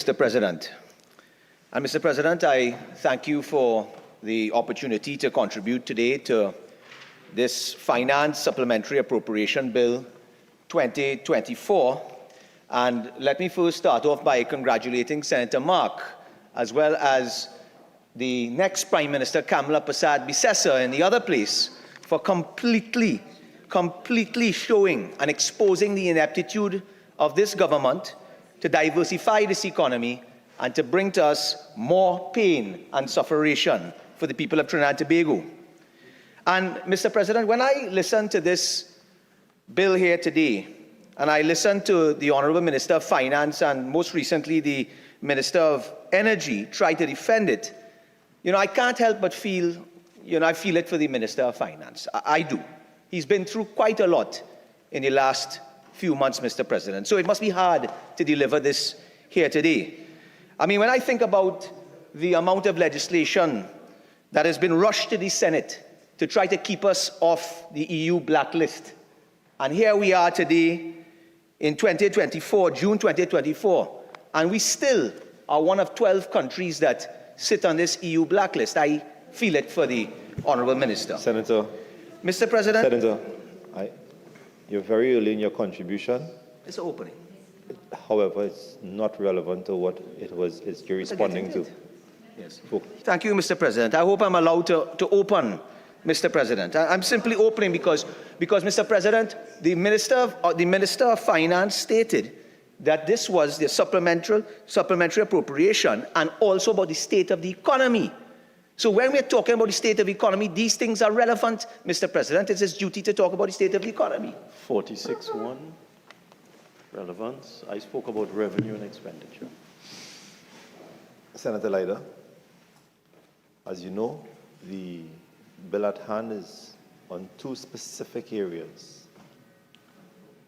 Mr. President. And Mr. President, I thank you for the opportunity to contribute today to this Finance Supplementary Appropriation Bill 2024. And let me first start off by congratulating Senator Mark, as well as the next Prime Minister, Kamala Persad-Bissessar, in the other place, for completely showing and exposing the ineptitude of this government to diversify this economy and to bring to us more pain and sufferation for the people of Trinidad and Tobago. And, Mr. President, when I listened to this bill here today, and I listened to the Honourable Minister of Finance and most recently the Minister of Energy try to defend it, I can't help but feel, I feel it for the Minister of Finance. I do. He's been through quite a lot in the last few months, Mr. President. So it must be hard to deliver this here today. I mean, when I think about the amount of legislation that has been rushed to the Senate to try to keep us off the EU blacklist, and here we are today in 2024, June 2024, and we still are one of 12 countries that sit on this EU blacklist. I feel it for the Honourable Minister. Senator. Mr. President. Senator, you're very early in your contribution. It's an opening. However, it's not relevant to what you're responding to. Yes. Thank you, Mr. President. I hope I'm allowed to open, Mr. President. I'm simply opening because Mr. President, the Minister of Finance stated that this was the supplementary appropriation and also about the state of the economy. So when we're talking about the state of the economy, these things are relevant, Mr. President. It's his duty to talk about the state of the economy. 46.1, relevance. I spoke about revenue and expenditure. Senator Lyder, as you know, the bill at hand is on two specific areas.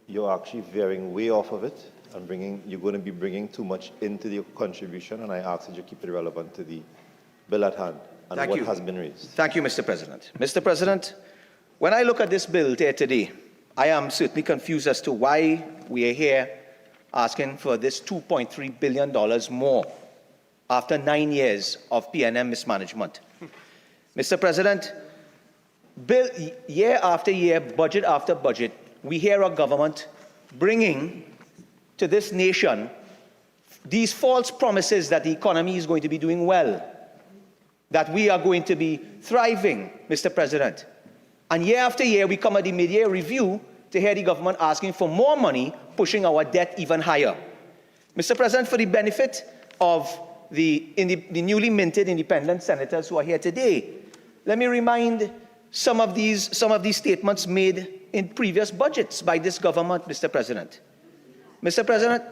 You're actually veering way off of it and you're going to be bringing too much into the contribution, and I ask that you keep it relevant to the bill at hand and Thank what you. has been raised. Thank you, Mr. President. Mr. President, when I look at this bill here today, I am certainly confused as to why we are here asking for this $2.3 billion more after 9 years of PNM mismanagement. Mr. President, bill, year after year, budget after budget, we hear our government bringing to this nation these false promises that the economy is going to be doing well, that we are going to be thriving, Mr. President. And year after year, we come at the mid-year review to hear the government asking for more money, pushing our debt even higher. Mr. President, for the benefit of the newly minted independent senators who are here today, let me remind some of these statements made in previous budgets by this government, Mr. President. Mr. President.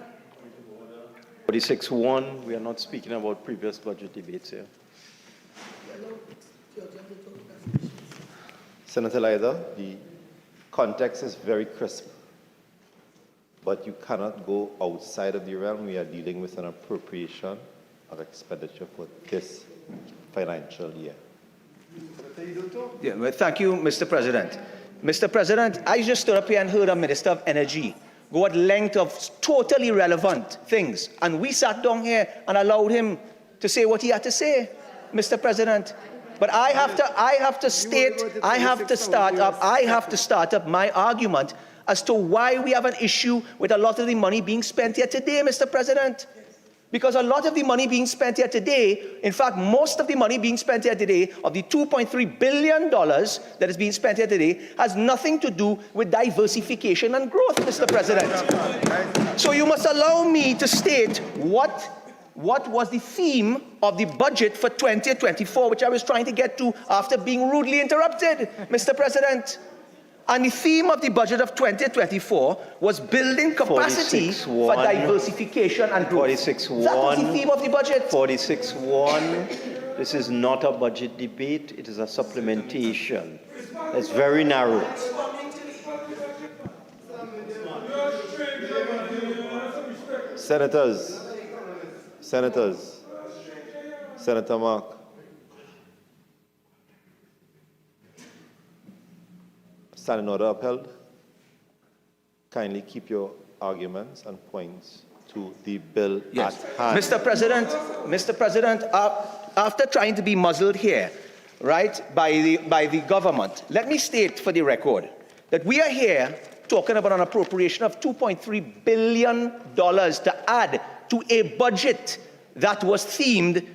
46.1, we are not speaking about previous budget debates here. Senator Lyder, the context is very crisp, but you cannot go outside of the realm. We are dealing with an appropriation of expenditure for this financial year. Yeah, well, thank you, Mr. President. Mr. President, I just stood up here and heard a Minister of Energy go at length of totally irrelevant things, and we sat down here and allowed him to say what he had to say, Mr. President. But I have to start up my argument as to why we have an issue with a lot of the money being spent here today, Mr. President. Because a lot of the money being spent here today, in fact, most of the money being spent here today, of the $2.3 billion that is being spent here today, has nothing to do with diversification and growth, Mr. President. So you must allow me to state what was the theme of the budget for 2024, which I was trying to get to after being rudely interrupted, Mr. President. And the theme of the budget of 2024 was building capacity for diversification and growth. 46.1. That was the theme of the budget. 46.1. This is not a budget debate. It is a supplementation. It's very narrow. Senators, Senator Mark. Standing order upheld. Kindly keep your arguments and points to the bill Yes. at hand. Mr. President, after trying to be muzzled here, right, by the government, let me state for the record that we are here talking about an appropriation of $2.3 billion to add to a budget that was themed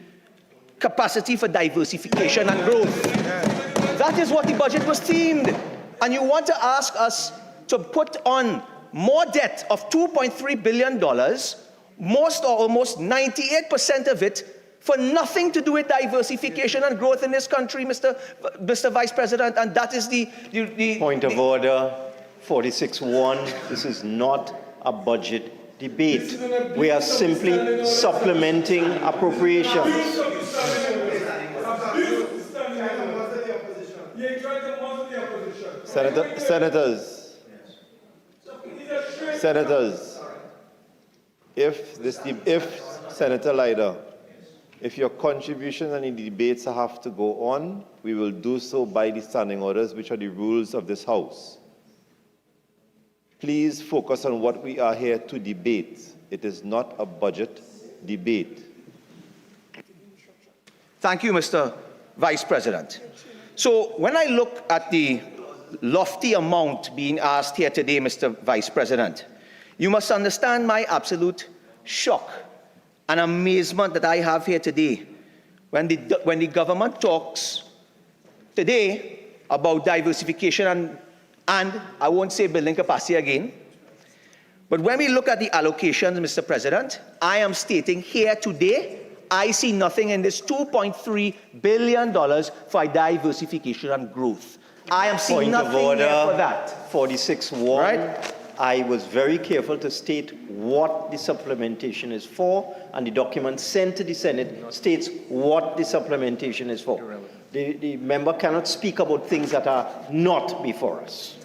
capacity for diversification and growth. That is what the budget was themed. And you want to ask us to put on more debt of $2.3 billion, most or almost 98% of it for nothing to do with diversification and growth in this country, Mr. Vice President, and that is the Point of order, 46-1. This is not a budget debate. We are simply supplementing appropriations. Senators, if Senator Lyder, if your contributions and the debates have to go on, we will do so by the standing orders, which are the rules of this House. Please focus on what we are here to debate. It is not a budget debate. Thank you, Mr. Vice President. So when I look at the lofty amount being asked here today, Mr. Vice President, you must understand my absolute shock and amazement that I have here today when the government talks today about diversification and I won't say building capacity again, but when we look at the allocations, Mr. President, I am stating here today, I see nothing in this $2.3 billion for diversification and growth. I am seeing nothing here for that. 46-1. Right? I was very careful to state what the supplementation is for, and the document sent to the Senate states what the supplementation is for. The member cannot speak about things that are not before us.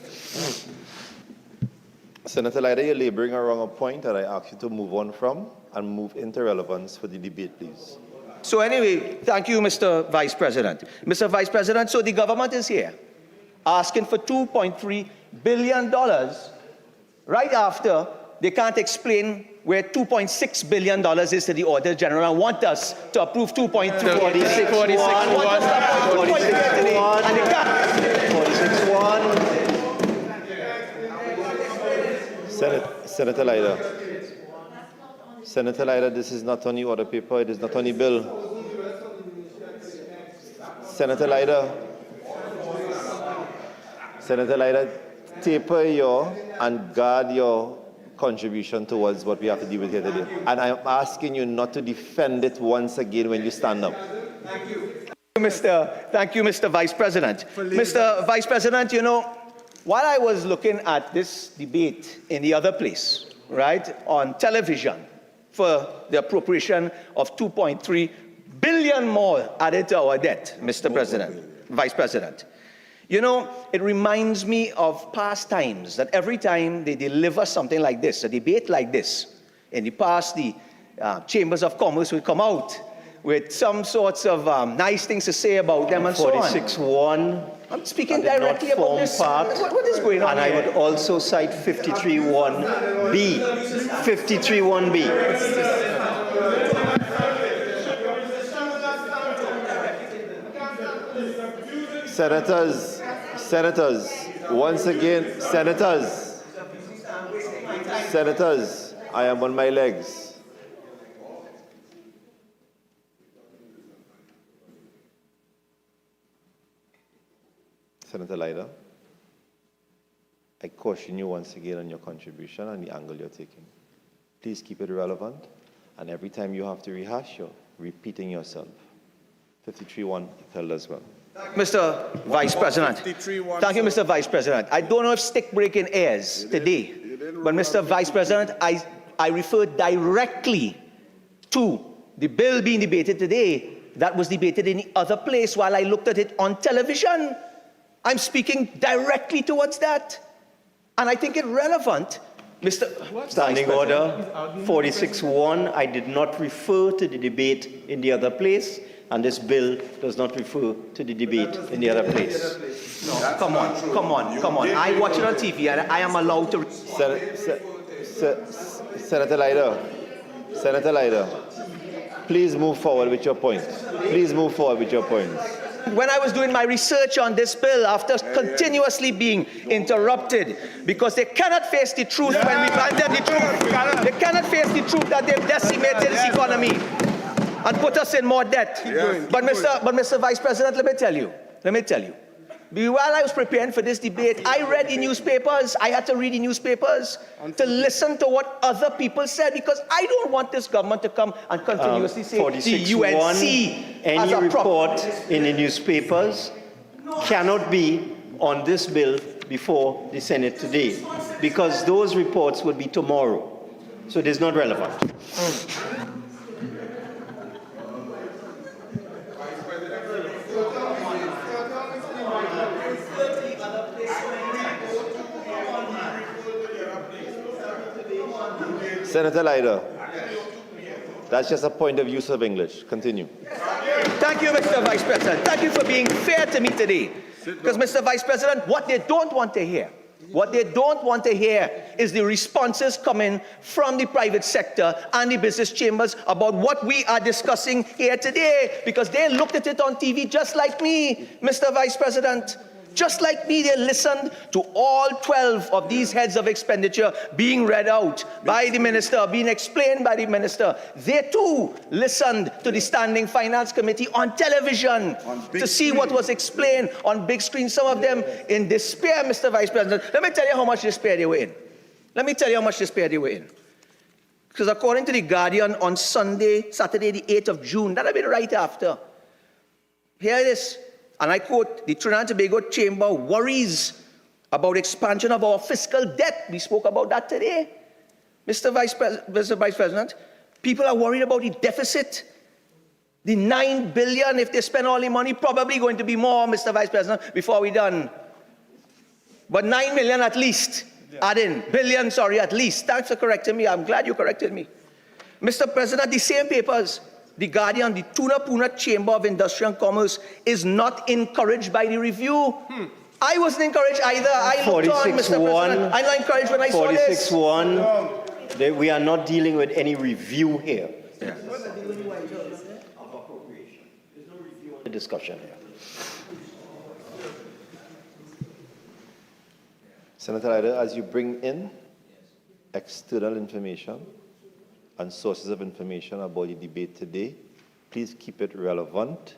Senator Lyder, you're laboring around a point that I ask you to move on from and move into relevance for the debate, please. So anyway, thank you, Mr. Vice President. Mr. Vice President, so the government is here asking for $2.3 billion right after they can't explain where $2.6 billion is to the Auditor General and want us to approve 2.3. 46-1. Senator Lyder. Senator Lyder, this is not on the order paper. It is not on the bill. Senator Lyder. Senator Lyder, taper your and guard your contribution towards what we have to deal with here today. And I'm asking you not to defend it once again when you stand up. Thank you, Mr. Vice President. Mr. Vice President, you know, while I was looking at this debate in the other place, right, on television for the appropriation of $2.3 billion more added to our debt, Mr. President, Vice President, you know, it reminds me of past times that every time they deliver something like this, a debate like this, in the past, the chambers of commerce will come out with some sorts of nice things to say about them and so on. 46-1. I'm speaking directly about this. What is going on and here? I would also cite 53-1B. 53-1B. Senators, once again, senators, I am on my legs. Senator Lyder, I caution you once again on your contribution and the angle you're taking. Please keep it relevant, and every time you have to rehash, you're repeating yourself. 53-1 held as well. Mr. Vice President. Thank you, Mr. Vice President. I don't know if stick breaking airs today, but Mr. Vice President, I refer directly to the bill being debated today that was debated in the other place while I looked at it on television. I'm speaking directly towards that. And I think it relevant, Mr. Standing order, 46-1. I did not refer to the debate in the other place, and this bill does not refer to the debate in the other place. No, come on. I watch it on TV and I am allowed to. Senator Lyder. Senator Lyder, please move forward with your point. Please move forward with your points. When I was doing my research on this bill, after continuously being interrupted, because they cannot face the truth when we find them the truth. They cannot face the truth that they've decimated this economy and put us in more debt. But Mr. Vice President, let me tell you. While I was preparing for this debate, I read the newspapers. I had to read the newspapers to listen to what other people said, because I don't want this government to come and continuously say the UNC any report in the newspapers cannot be on this bill before the Senate today, because those reports would be tomorrow. So it is not relevant. Senator Lyder, that's just a point of use of English. Continue. Thank you, Mr. Vice President. Thank you for being fair to me today. Because, Mr. Vice President, what they don't want to hear is the responses coming from the private sector and the business chambers about what we are discussing here today, because they looked at it on TV just like me, Mr. Vice President. Just like me, they listened to all 12 of these heads of expenditure being read out by the minister, being explained by the minister. They too listened to the Standing Finance Committee on television to see what was explained on big screen. Some of them in despair, Mr. Vice President. Let me tell you how much despair they were in. Because according to The Guardian, on Saturday, the 8th of June, that had been right after. Here it is. And I quote, the Trinidad and Tobago Chamber worries about expansion of our fiscal debt. We spoke about that today. Mr. Vice President, people are worried about the deficit. The $9 billion, if they spend all the money, probably going to be more, Mr. Vice President, before we're done. But $9 million at least, billion, at least. Thanks for correcting me. I'm glad you corrected me. Mr. President, the same papers, The Guardian, the Tuna Chamber of Industry and Commerce is not encouraged by the review. I wasn't encouraged either. I looked on, Mr. President. I'm not encouraged when I saw this. 46.1, we are not dealing with any review here. Yeah. There's no review on the discussion here. Senator Lyder, as you bring in external information and sources of information about the debate today, please keep it relevant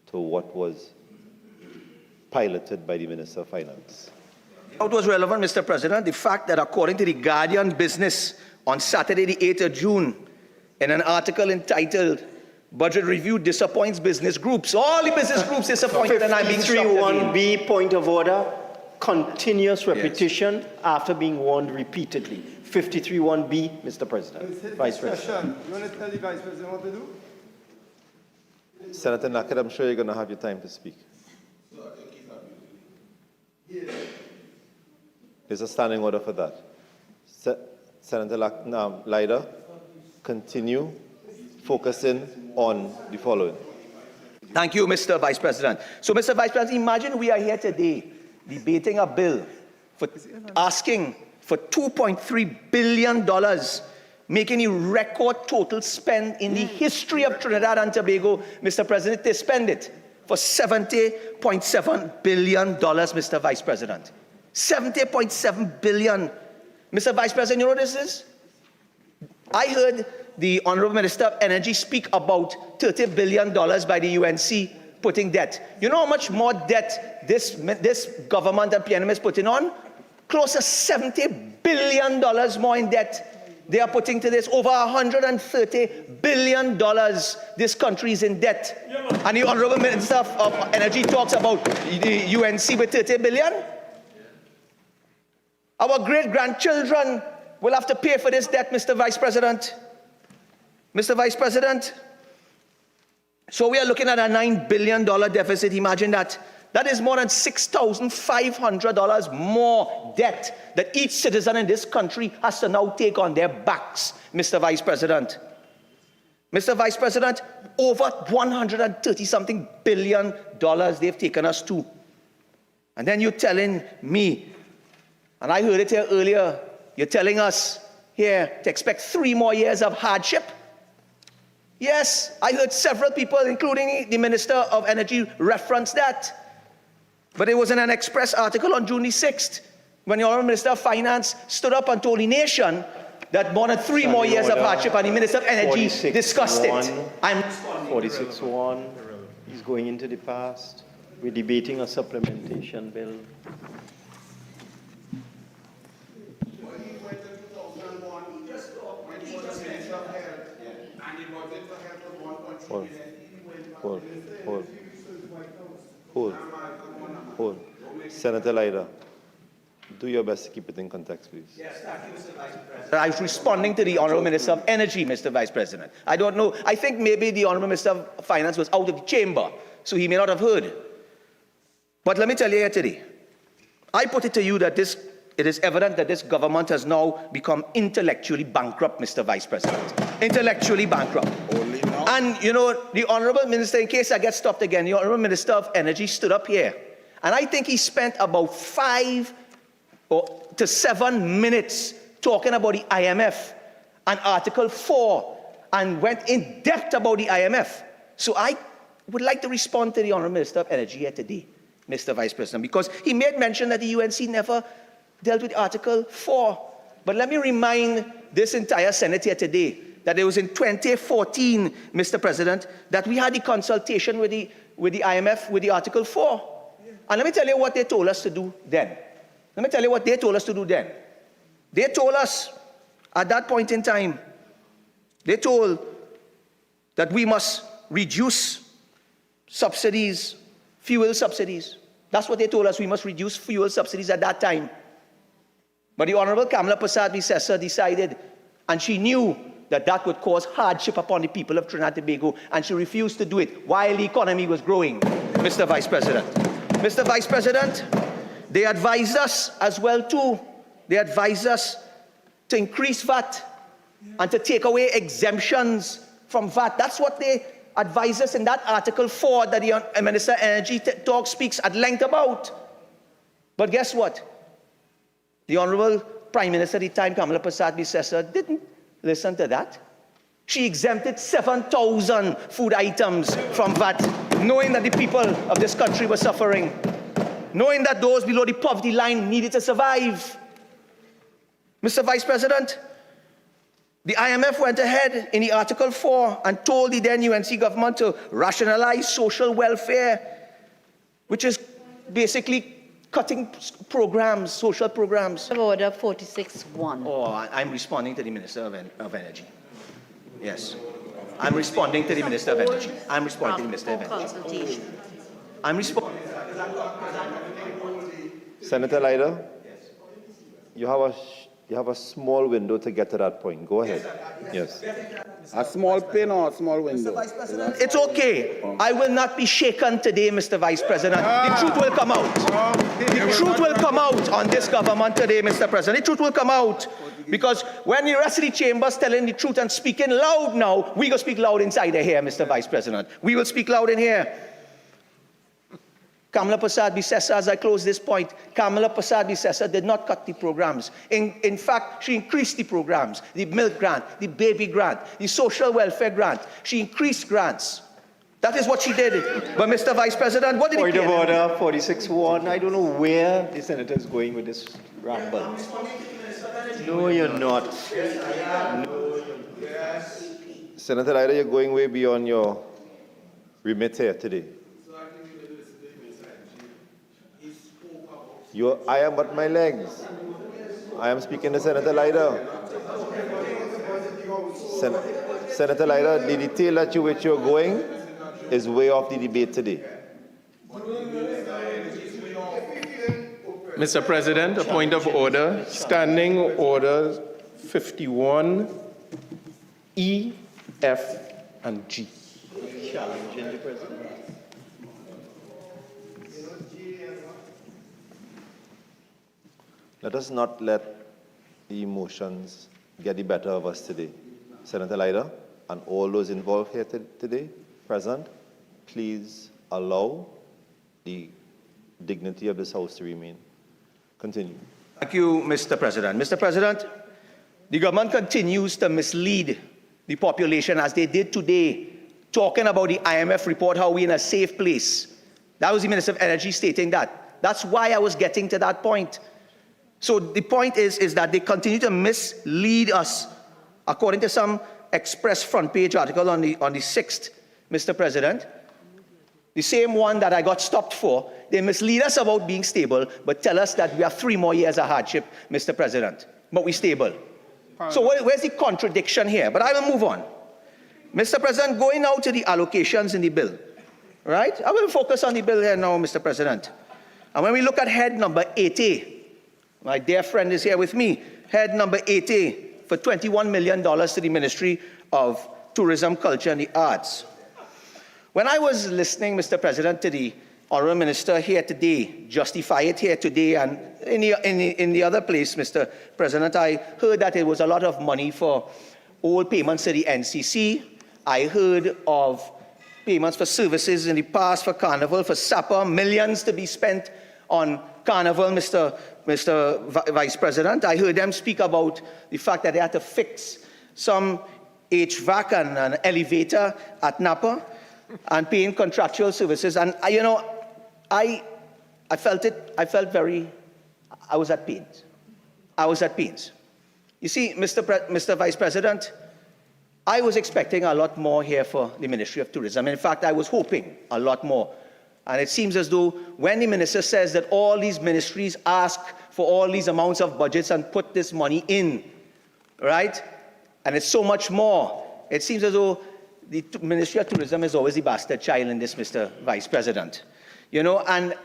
to what was piloted by the Minister of Finance. What was relevant, Mr. President? The fact that according to the Guardian Business on Saturday, the 8th of June, in an article entitled, Budget Review Disappoints Business Groups. All the business groups disappointed, and I'm being shocked again. 53(1)(b), point of order, continuous repetition after being warned repeatedly. 53(1)(b), Mr. President. Vice President. You want to tell the Vice President what to do? Senator Naked, I'm sure you're going to have your time to speak. There's a standing order for that. Senator Lyder, continue focusing on the following. Thank you, Mr. Vice President. So, Mr. Vice President, imagine we are here today debating a bill for asking for $2.3 billion, making a record total spend in the history of Trinidad and Tobago. Mr. President, they spend it for $70.7 billion, Mr. Vice President. $70.7 billion. Mr. Vice President, you know what this is? I heard the Honorable Minister of Energy speak about $30 billion by the UNC putting debt. You know how much more debt this government and PNM is putting on? Close to $70 billion more in debt they are putting to this. Over $130 billion this country is in debt. And the Honorable Minister of Energy talks about the UNC with $30 billion. Our great-grandchildren will have to pay for this debt, Mr. Vice President. Mr. Vice President, so we are looking at a $9 billion deficit. Imagine that. That is more than $6,500 more debt that each citizen in this country has to now take on their backs, Mr. Vice President. Mr. Vice President, over $130-something billion they've taken us to. And then you're telling me, and I heard it here earlier, you're telling us here to expect 3 more years of hardship? Yes, I heard several people, including the Minister of Energy, reference that. But it was in an Express article on June the 6th when the Honourable Minister of Finance stood up and told the nation that more than 3 more years of hardship, and the Minister of Energy discussed it. I'm 46-1 is going into the past. We're debating a supplementation bill. Hold. Senator Lyder, do your best to keep it in context, please. Yes, thank you, Mr. Vice President. I was responding to the Honourable Minister of Energy, Mr. Vice President. I don't know. I think maybe the Honourable Minister of Finance was out of the chamber, so he may not have heard. But let me tell you here today, I put it to you that it is evident that this government has now become intellectually bankrupt, Mr. Vice President. Intellectually bankrupt. And, you know, the Honourable Minister, in case I get stopped again, the Honourable Minister of Energy stood up here, and I think he spent about 5 to 7 minutes talking about the IMF and Article 4, and went in depth about the IMF. So I would like to respond to the Honourable Minister of Energy here today, Mr. Vice President, because he made mention that the UNC never dealt with Article 4. But let me remind this entire Senate here today that it was in 2014, Mr. President, that we had the consultation with the IMF with the Article 4. And let me tell you what they told us to do then. Let me tell you what they told us to do then. They told us at that point in time, they told that we must reduce subsidies, fuel subsidies. That's what they told us, we must reduce fuel subsidies at that time. But the Honourable Kamala Prasad-Visesa decided, and she knew that that would cause hardship upon the people of Trinidad and Tobago, and she refused to do it while the economy was growing, Mr. Vice President. Mr. Vice President, they advised us as well too. They advised us to increase VAT and to take away exemptions from VAT. That's what they advised us in that Article 4 that the Minister of Energy speaks at length about. But guess what? The Honourable Prime Minister at the time, Kamala Prasad-Visesa, didn't listen to that. She exempted 7,000 food items from VAT, knowing that the people of this country were suffering, knowing that those below the poverty line needed to survive. Mr. Vice President, the IMF went ahead in the Article 4 and told the then UNC government to rationalize social welfare, which is basically cutting programs, social programs. Order 46-1. Oh, I'm responding to the Minister of Energy. Yes. I'm responding to the Minister of Energy. I'm responding to the Minister of Energy. Consultation. I'm responding. Senator Lyder, you have a small window to get to that point. Go ahead. Yes. A small pin or a small window? It's okay. I will not be shaken today, Mr. Vice President. The truth will come out. The truth will come out on this government today, Mr. President. The truth will come out. Because when the rest of the chamber's telling the truth and speaking loud now, we go speak loud inside of here, Mr. Vice President. We will speak loud in here. Kamala Prasad-Visesa, as I close this point, Kamala Prasad-Visesa did not cut the programs. In fact, she increased the programs, the milk grant, the baby grant, the social welfare grant. She increased grants. That is what she did. But Mr. Vice President, what did he do? Point of order, 46-1. I don't know where the senator is going with this ramble. No, you're not. Senator Lyder, you're going way beyond your remit here today. I am but my legs. I am speaking to Senator Lyder. Senator Lyder, the detail at which you're going is way off the debate today. Mr. President, a point of order. Standing Order 51, E, F, and G. Challenging the president. Let us not let the emotions get the better of us today. Senator Lyder and all those involved here today, present, please allow the dignity of this House to remain. Continue. Thank you, Mr. President. Mr. President, the government continues to mislead the population as they did today, talking about the IMF report, how we're in a safe place. That was the Minister of Energy stating that. That's why I was getting to that point. So the point is that they continue to mislead us. According to some Express front page article on the 6th, Mr. President, the same one that I got stopped for, they mislead us about being stable, but tell us that we have 3 more years of hardship, Mr. President, but we're stable. So where's the contradiction here? But I will move on. Mr. President, going now to the allocations in the bill, right? I will focus on the bill here now, Mr. President. And when we look at head number 80, my dear friend is here with me, head number 80 for $21 million to the Ministry of Tourism, Culture and the Arts. When I was listening, Mr. President, to the Honourable Minister here today, justify it here today, and in the other place, Mr. President, I heard that it was a lot of money for old payments to the NCC. I heard of payments for services in the past for Carnival, for SAPA, millions to be spent on Carnival, Mr. Vice President. I heard them speak about the fact that they had to fix some HVAC and an elevator at Napa and paying contractual services. And I felt it. I was at pains. I was at pains. You see, Mr. Vice President, I was expecting a lot more here for the Ministry of Tourism. In fact, I was hoping a lot more. And it seems as though when the minister says that all these ministries ask for all these amounts of budgets and put this money in, right? And it's so much more. It seems as though the Ministry of Tourism is always the bastard child in this, Mr. Vice President. And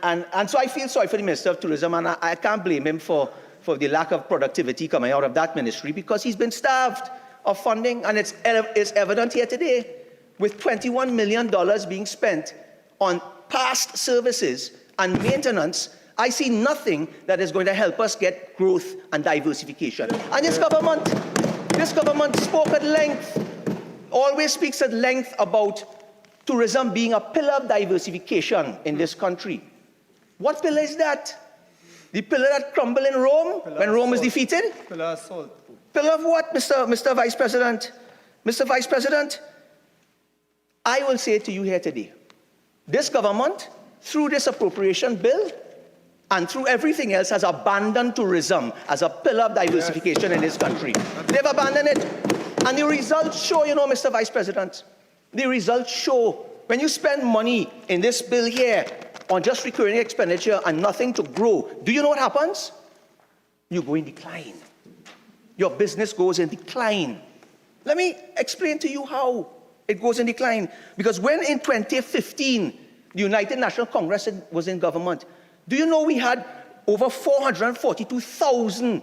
so I feel sorry for the Minister of Tourism, and I can't blame him for the lack of productivity coming out of that ministry, because he's been starved of funding, and it's evident here today with $21 million being spent on past services and maintenance. I see nothing that is going to help us get growth and diversification. And this government spoke at length, always speaks at length about tourism being a pillar of diversification in this country. What pillar is that? The pillar that crumbled in Rome when Rome was defeated? Pillar of salt. Pillar of what, Mr. Vice President? Mr. Vice President, I will say to you here today, this government, through this appropriation bill and through everything else, has abandoned tourism as a pillar of diversification in this country. They've abandoned it. And the results show, Mr. Vice President, the results show when you spend money in this bill here on just recurring expenditure and nothing to grow, do you know what happens? You go in decline. Your business goes in decline. Let me explain to you how it goes in decline. Because when in 2015, the United National Congress was in government, do you know we had over 442,000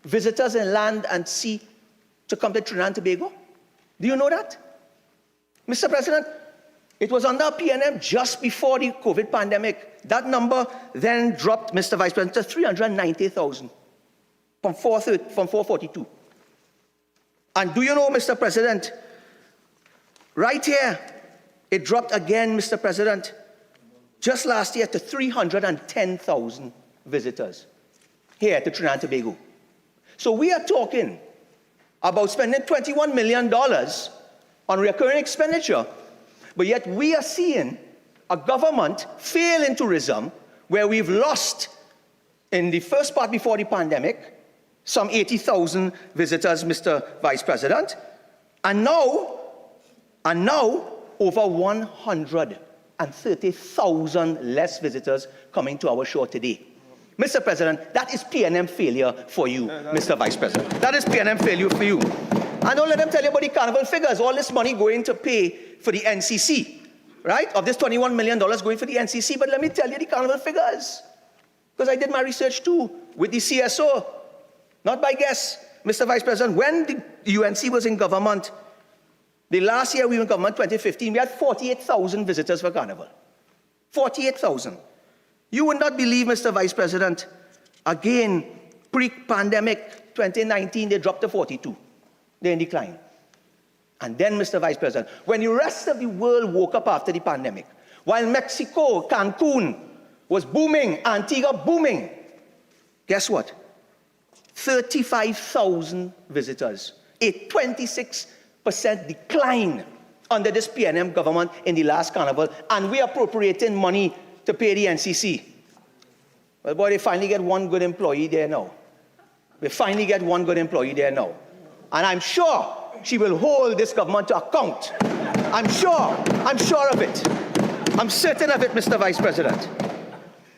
visitors in land and sea to come to Trinidad and Tobago? Do you know that? Mr. President, it was under PNM just before the COVID pandemic. That number then dropped, Mr. Vice President, to 390,000 from 442. And do you know, Mr. President, right here, it dropped again, Mr. President, just last year to 310,000 visitors here to Trinidad and Tobago. So we are talking about spending $21 million on recurring expenditure, but yet we are seeing a government fail in tourism where we've lost, in the first part before the pandemic, some 80,000 visitors, Mr. Vice President, and now over 130,000 less visitors coming to our shore today. Mr. President, that is PNM failure for you, Mr. Vice President. That is PNM failure for you. And don't let them tell you about the Carnival figures. All this money going to pay for the NCC, right? Of this $21 million going for the NCC. But let me tell you the Carnival figures, because I did my research too with the CSO. Not by guess, Mr. Vice President. When the UNC was in government, the last year we were in government, 2015, we had 48,000 visitors for Carnival. 48,000. You would not believe, Mr. Vice President, again, pre-pandemic, 2019, they dropped to 42. They're in decline. And then, Mr. Vice President, when the rest of the world woke up after the pandemic, while Mexico, Cancun, was booming, Antigua booming, guess what? 35,000 visitors, a 26% decline under this PNM government in the last carnival, and we are appropriating money to pay the NCC. Well, boy, they finally get one good employee there now. We finally get one good employee there now. And I'm sure she will hold this government to account. I'm sure of it. I'm certain of it, Mr. Vice President.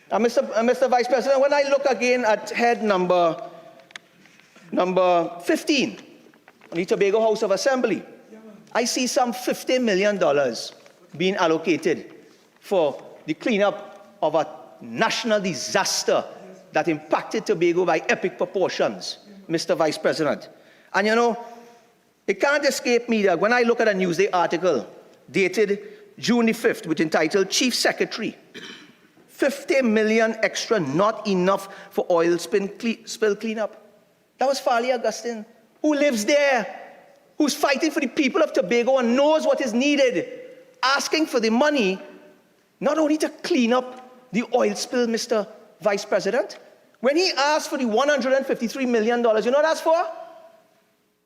Mr. Vice President, when I look again at head number 15, on the Tobago House of Assembly, I see some $50 million being allocated for the cleanup of a national disaster that impacted Tobago by epic proportions, Mr. Vice President. And you know, it can't escape me that when I look at a Newsday article dated June the 5th, which entitled Chief Secretary, 50 million extra, not enough for oil spill cleanup. That was Farley Augustine, who lives there, who's fighting for the people of Tobago and knows what is needed, asking for the money, not only to clean up the oil spill, Mr. Vice President. When he asked for the $153 million, you know what that's for?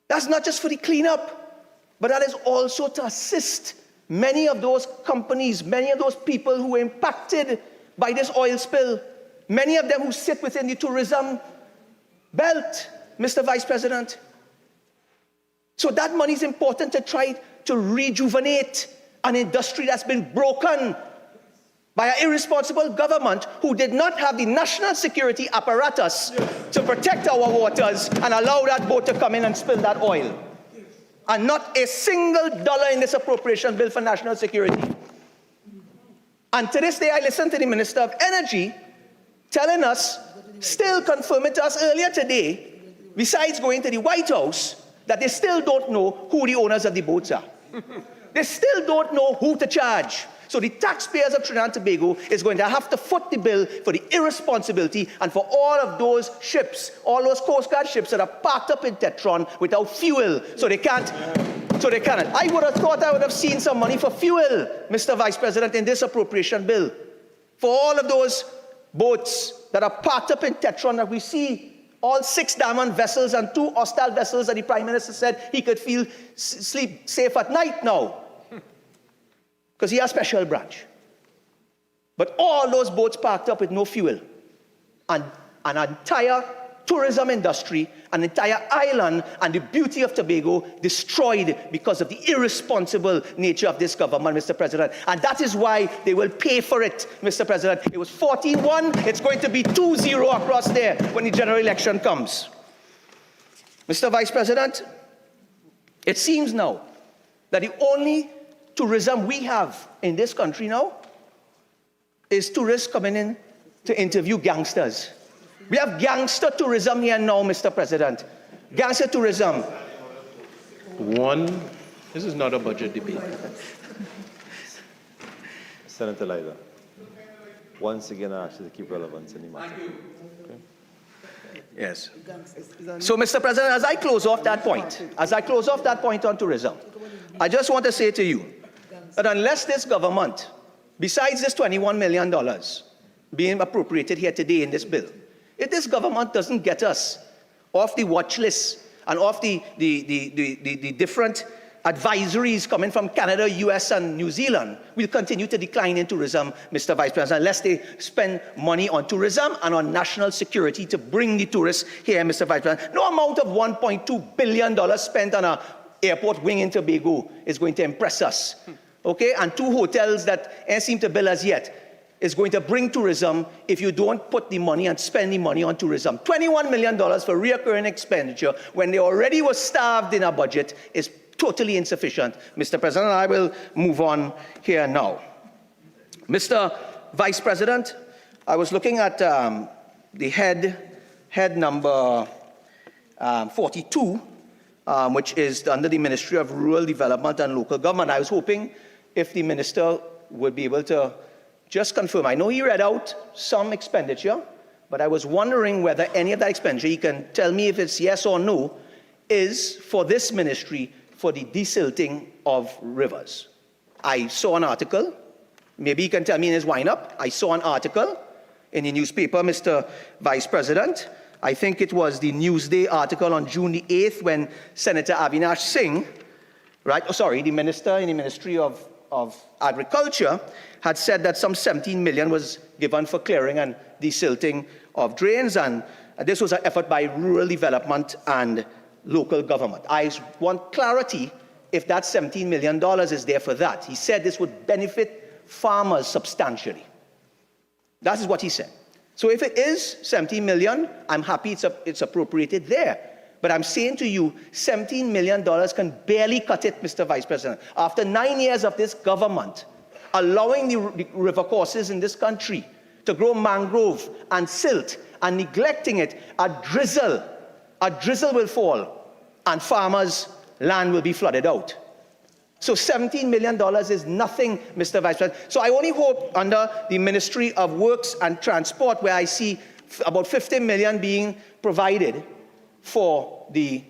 That's not just for the cleanup, but that is also to assist many of those companies, many of those people who were impacted by this oil spill, many of them who sit within the tourism belt, Mr. Vice President. So that money is important to try to rejuvenate an industry that's been broken by an irresponsible government who did not have the national security apparatus to protect our waters and allow that boat to come in and spill that oil. And not a single dollar in this appropriation bill for national security. And to this day, I listened to the Minister of Energy telling us, still confirming to us earlier today, besides going to the White House, that they still don't know who the owners of the boats are. They still don't know who to charge. So the taxpayers of Trinidad and Tobago is going to have to foot the bill for the irresponsibility and for all of those ships, all those Coast Guard ships that are parked up in Tetron without fuel, so they can't. I would have thought I would have seen some money for fuel, Mr. Vice President, in this appropriation bill. For all of those boats that are parked up in Tetron that we see, all 6 Diamond vessels and 2 hostile vessels that the Prime Minister said he could sleep safe at night now, because he has special branch. But all those boats parked up with no fuel, and an entire tourism industry, an entire island, and the beauty of Tobago destroyed because of the irresponsible nature of this government, Mr. President. And that is why they will pay for it, Mr. President. It was 14-1, it's going to be 2-0 across there when the general election comes. Mr. Vice President, it seems now that the only tourism we have in this country now is tourists coming in to interview gangsters. We have gangster tourism here now, Mr. President. Gangster tourism. This is not a budget debate. Senator Lyder, once again, I ask you to keep relevance in the matter. Okay? Yes. So, Mr. President, as I close off that point on tourism, I just want to say to you that unless this government, besides this $21 million being appropriated here today in this bill, if this government doesn't get us off the watch list and off the different advisories coming from Canada, US, and New Zealand, we'll continue to decline in tourism, Mr. Vice President, unless they spend money on tourism and on national security to bring the tourists here, Mr. Vice President. No amount of $1.2 billion spent on an airport wing in Tobago is going to impress us. Okay? And 2 hotels that ain't seem to bill us yet is going to bring tourism if you don't put the money and spend the money on tourism. $21 million for recurring expenditure when they already were starved in our budget is totally insufficient, Mr. President. I will move on here now. Mr. Vice President, I was looking at the head number 42, which is under the Ministry of Rural Development and Local Government. I was hoping if the minister would be able to just confirm. I know he read out some expenditure, but I was wondering whether any of that expenditure, he can tell me if it's yes or no, is for this ministry for the desilting of rivers. I saw an article, maybe he can tell me in his wind-up, I saw an article in the newspaper, Mr. Vice President, I think it was the Newsday article on June the 8th when Senator Avinash Singh, the minister in the Ministry of Agriculture, had said that some 17 million was given for clearing and desilting of drains, and this was an effort by rural development and local government. I want clarity if that $17 million is there for that. He said this would benefit farmers substantially. That is what he said. So if it is 17 million, I'm happy it's appropriated there. But I'm saying to you, $17 million can barely cut it, Mr. Vice President. After 9 years of this government allowing the river courses in this country to grow mangrove and silt and neglecting it, a drizzle will fall and farmers' land will be flooded out. So $17 million is nothing, Mr. Vice President. So I only hope under the Ministry of Works and Transport, where I see about 50 million being provided for the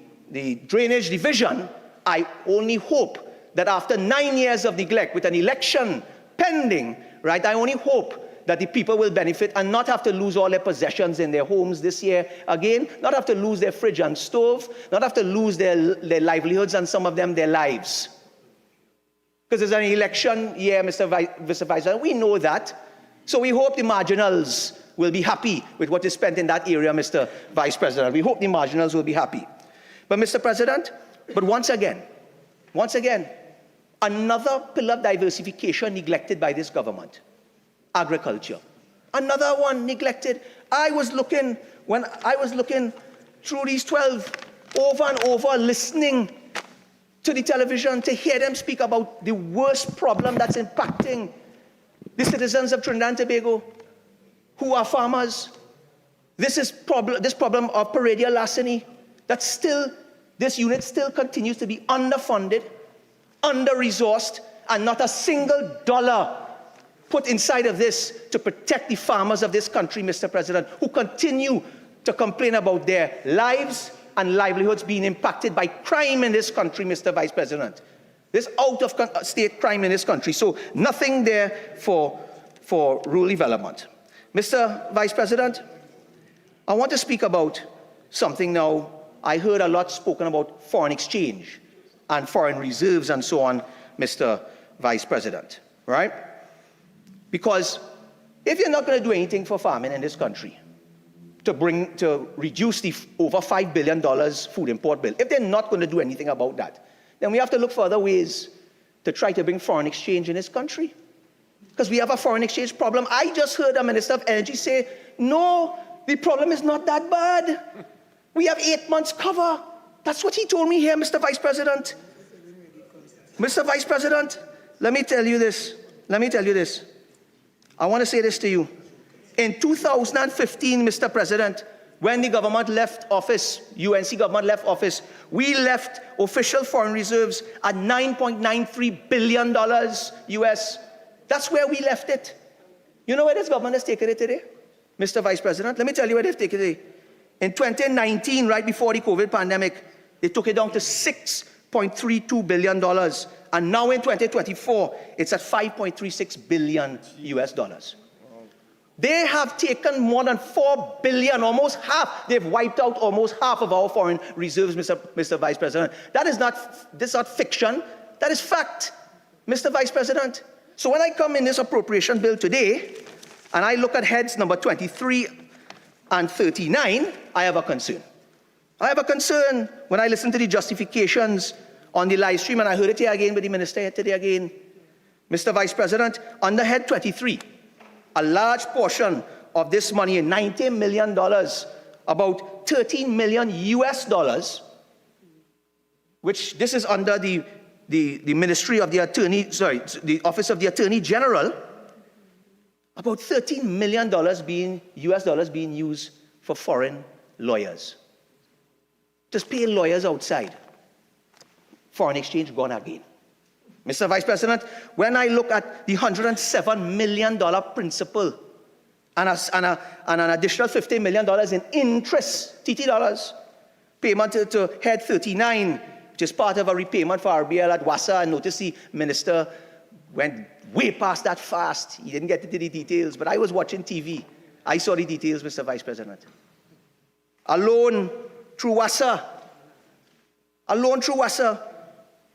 drainage division, I only hope that after 9 years of neglect, with an election pending, right, I only hope that the people will benefit and not have to lose all their possessions in their homes this year again, not have to lose their fridge and stove, not have to lose their livelihoods and some of them their lives. Because it's an election year, Mr. Vice President, we know that. So we hope the marginals will be happy with what is spent in that area, Mr. Vice President. We hope the marginals will be happy. But Mr. President, once again, another pillar of diversification neglected by this government. Agriculture. Another one neglected. When I was looking through these 12 over and over, listening to the television to hear them speak about the worst problem that's impacting the citizens of Trinidad and Tobago, who are farmers. This problem of Paradia larceny, this unit still continues to be underfunded, under-resourced, and not a single dollar put inside of this to protect the farmers of this country, Mr. President, who continue to complain about their lives and livelihoods being impacted by crime in this country, Mr. Vice President. There's out-of-state crime in this country, so nothing there for rural development. Mr. Vice President, I want to speak about something now. I heard a lot spoken about foreign exchange and foreign reserves and so on, Mr. Vice President, right? Because if you're not going to do anything for farming in this country, to reduce the over $5 billion food import bill, if they're not going to do anything about that, then we have to look for other ways to try to bring foreign exchange in this country. Because we have a foreign exchange problem. I just heard the Minister of Energy say, no, the problem is not that bad. We have 8 months cover. That's what he told me here, Mr. Vice President. Mr. Vice President, let me tell you this. I want to say this to you. In 2015, Mr. President, when the government left office, UNC government left office, we left official foreign reserves at $9.93 billion US. That's where we left it. You know where this government has taken it today? Mr. Vice President, let me tell you where they've taken it today. In 2019, right before the COVID pandemic, they took it down to $6.32 billion. And now in 2024, it's at $5.36 billion US dollars. They have taken more than $4 billion, almost half. They've wiped out almost half of our foreign reserves, Mr. Vice President. This is not fiction. That is fact, Mr. Vice President. So when I come in this appropriation bill today, and I look at heads number 23 and 39, I have a concern. I have a concern when I listen to the justifications on the live stream, and I heard it here again with the minister here today again. Mr. Vice President, under head 23, a large portion of this money, $90 million, about 13 million US dollars, which this is under the Ministry of the the Office of the Attorney General, about $13 million US dollars being used for foreign lawyers. Just pay lawyers outside. Foreign exchange gone again. Mr. Vice President, when I look at the $107 million principal and an additional $50 million in interest, TT dollars, payment to head 39, which is part of a repayment for RBL at WASA, and notice the minister went way past that fast. He didn't get into the details, but I was watching TV. I saw the details, Mr. Vice President. a loan through WASA. A loan through WASA.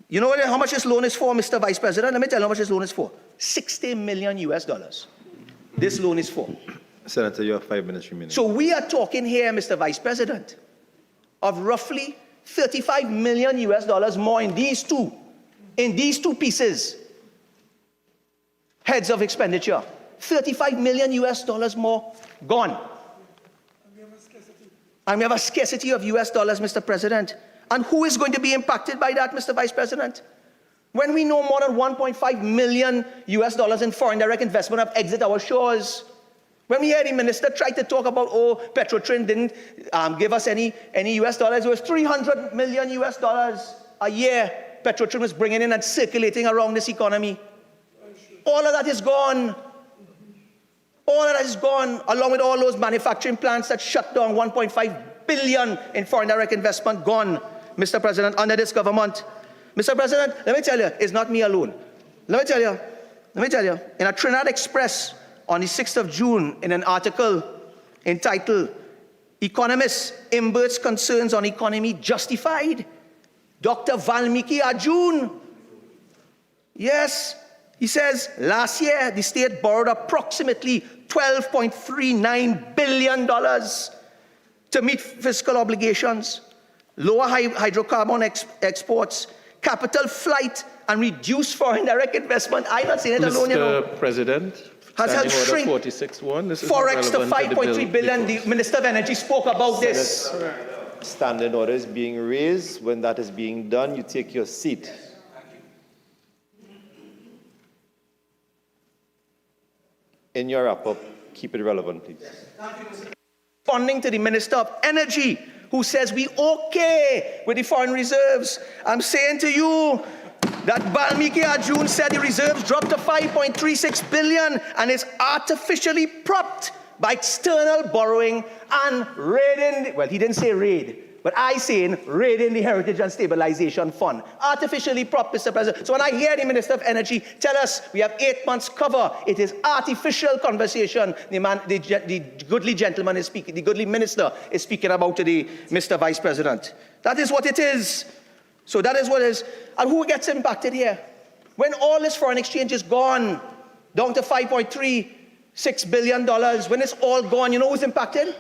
You know how much this loan is for, Mr. Vice President? Let me tell you how much this loan is for. $60 million US. This loan is for. Senator, you have 5 minutes remaining. So we are talking here, Mr. Vice President, of roughly $35 million US more in these two pieces. Heads of expenditure. $35 million US more gone. And we have a scarcity of US dollars, Mr. President. And who is going to be impacted by that, Mr. Vice President? When we know more than $1.5 million US in foreign direct investment have exited our shores. When we hear the minister try to talk about, oh, Petrotrin didn't give us any US dollars, it was $300 million US a year Petrotrin was bringing in and circulating around this economy. All of that is gone. All of that is gone, along with all those manufacturing plants that shut down. $1.5 billion in foreign direct investment gone, Mr. President, under this government. Mr. President, let me tell you, it's not me alone. Let me tell you, in a Trinidad Express on the 6th of June, in an article entitled, Economists Imbert's Concerns on Economy Justified, Dr. Valmiki Arjun, yes, he says, last year, the state borrowed approximately $12.39 billion to meet fiscal obligations, lower hydrocarbon exports, capital flight, and reduce foreign direct investment. I'm not saying it alone, you know. Mr. President, Has helped Standing Order shrink 46-1. This is Forex to relevant the bill $5.3 billion. before. The Minister of Energy spoke about this. Standing order is being raised. When that is being done, you take your seat. In your wrap-up, keep it relevant, please. Responding to the Minister of Energy, who says we okay with the foreign reserves. I'm saying to you that Valmiki Arjun said the reserves dropped to $5.36 billion and is artificially propped by external borrowing and raiding, well, he didn't say raid, but I saying raiding the Heritage and Stabilization Fund. Artificially propped, Mr. President. So when I hear the Minister of Energy tell us we have 8 months cover, it is artificial conversation. The goodly gentleman is speaking, the goodly minister is speaking about today, Mr. Vice President. That is what it is. So that is what it is. And who gets impacted here? When all this foreign exchange is gone, down to $5.36 billion, when it's all gone, you know who's impacted?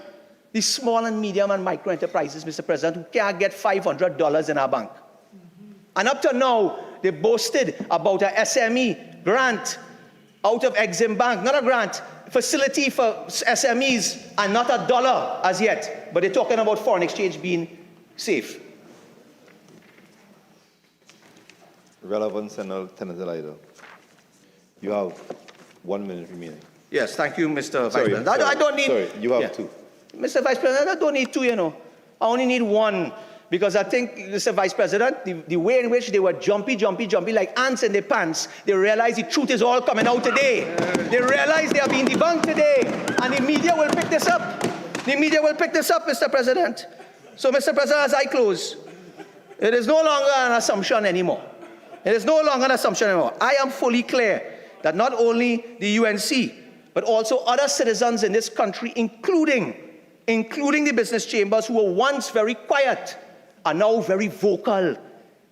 The small and medium and micro enterprises, Mr. President, who can't get $500 in our bank. And up to now, they boasted about a SME grant out of Exim Bank, not a grant, facility for SMEs, and not a dollar as yet. But they're talking about foreign exchange being safe. Relevant, Senator Lyder. You have 1 minute remaining. Yes, thank you, Mr. Vice Sorry, President. I don't need... Sorry, you have 2. Mr. Vice President, I don't need 2, you know. I only need 1. Because I think, Mr. Vice President, the way in which they were jumpy like ants in their pants, they realize the truth is all coming out today. They realize they are being debunked today. And the media will pick this up. The media will pick this up, Mr. President. So, Mr. President, as I close, it is no longer an assumption anymore. It is no longer an assumption anymore. I am fully clear that not only the UNC, but also other citizens in this country, including the business chambers who were once very quiet, are now very vocal.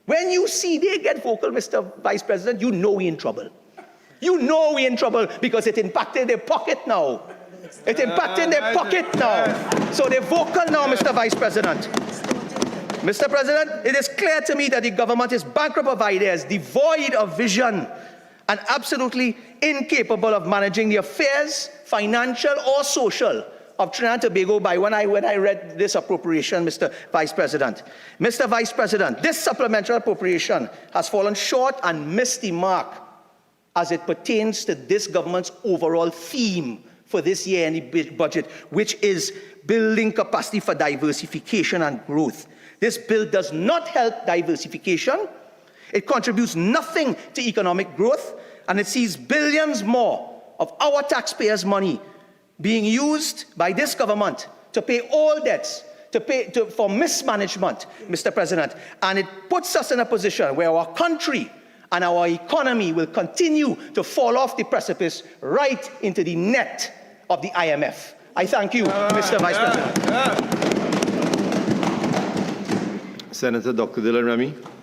When you see they get vocal, Mr. Vice President, you know we're in trouble. You know we're in trouble because it impacted their pocket now. It impacted their pocket now. So they're vocal now, Mr. Vice President. Mr. President, it is clear to me that the government is bankrupt of ideas, devoid of vision, and absolutely incapable of managing the affairs, financial or social, of Trinidad and Tobago by when I read this appropriation, Mr. Vice President. Mr. Vice President, this supplementary appropriation has fallen short and missed the mark as it pertains to this government's overall theme for this year in the budget, which is building capacity for diversification and growth. This bill does not help diversification. It contributes nothing to economic growth, and it sees billions more of our taxpayers' money being used by this government to pay all debts, for mismanagement, Mr. President. And it puts us in a position where our country and our economy will continue to fall off the precipice right into the net of the IMF. I thank you, Mr. Vice President. Senator Dr. Dylan Remy.